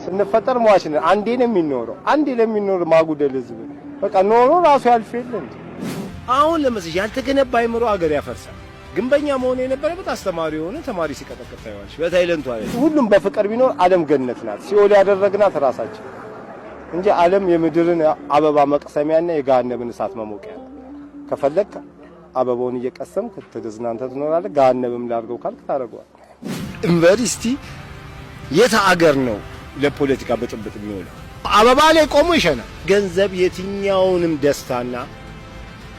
ስንፈጠር ሟች ነን። አንዴ ነው የሚኖረው። አንዴ ለሚኖር ማጉደል ህዝብ በቃ ኖሮ ራሱ ያልፈልን። አሁን ለምሳሌ ያልተገነባ አይምሮ ሀገር ያፈርሳል። ግንበኛ መሆን የነበረበት አስተማሪ የሆነ ተማሪ ሲቀጠቅጥ ታይዋለሽ። በታይለንቱ አይደል? ሁሉም በፍቅር ቢኖር ዓለም ገነት ናት። ሲኦል ያደረግናት ራሳችን እንጂ ዓለም የምድርን አበባ መቅሰሚያና የገሃነምን እሳት መሞቂያ ነው። ከፈለክ አበባውን እየቀሰምክ ተደዝናንተ ትኖራለህ። ገሃነምም ላድርገው ካልክ ታደርገዋለህ። ዩኒቨርሲቲ የት ሀገር ነው ለፖለቲካ ብጥብጥ የሚውለው? አበባ ላይ ቆሞ ይሸናል። ገንዘብ የትኛውንም ደስታና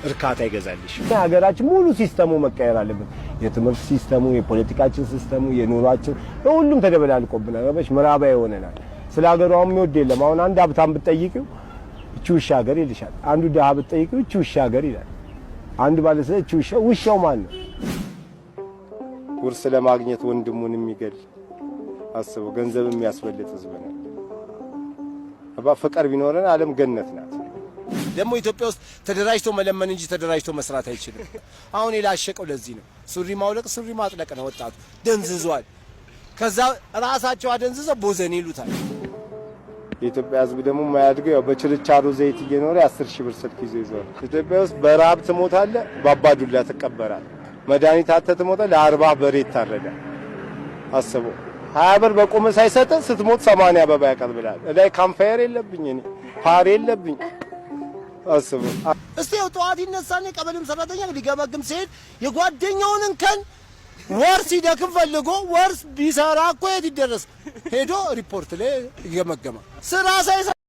እርካታ ይገዛልሽ። ሀገራችን ሙሉ ሲስተሙ መቀየር አለበት። የትምህርት ሲስተሙ፣ የፖለቲካችን ሲስተሙ፣ የኑሯችን ሁሉም ተደበላልቆብናል። አበሽ ምዕራባዊ ሆነናል። ስለ ሀገሯም የሚወድ የለም። አሁን አንድ ሀብታም ብትጠይቂው እቺ ውሻ ሀገር ይልሻል። አንዱ ደሃ ብትጠይቂው እቺ ውሻ ሀገር ይላል። አንዱ ባለስልጣን እቺ ውሻው ማን ነው? ውርስ ለማግኘት ወንድሙን የሚገል አስበው ገንዘብ የሚያስበልጥ ህዝብ ነው። ፍቅር ቢኖረን ዓለም ገነት ናት። ደግሞ ኢትዮጵያ ውስጥ ተደራጅቶ መለመን እንጂ ተደራጅቶ መስራት አይችልም። አሁን የላሸቀው ለዚህ ነው። ሱሪ ማውለቅ ሱሪ ማጥለቅ ነው። ወጣቱ ደንዝዟል። ከዛ ራሳቸው አደንዝዘው ቦዘን ይሉታል። የኢትዮጵያ ህዝብ ደግሞ የማያድገው ያው በችርቻሮ ዘይት እየኖረ 10,000 ብር ስልክ ይዞ ይዟል። ኢትዮጵያ ውስጥ በረሃብ ትሞታለህ፣ በአባዱላ ትቀበራለህ። መድኃኒት አጥተህ ትሞታለህ፣ ለ40 በሬ ይታረዳል። አስበው 20 ብር በቁም ሳይሰጥ ስትሞት 80 አበባ ያቀርብልሃል። እላይ ካምፋየር የለብኝ እኔ ፓር የለብኝ። አስበው እስቲ ጠዋት ይነሳኔ ቀበሌም ሰራተኛ ሊገመግም ሲሄድ የጓደኛውን እንከን ወር ሲደክም ፈልጎ ወር ቢሰራ እኮ የት ይደረስ ሄዶ ሪፖርት ላይ ይገመገማል። ስራ ሳይሰራ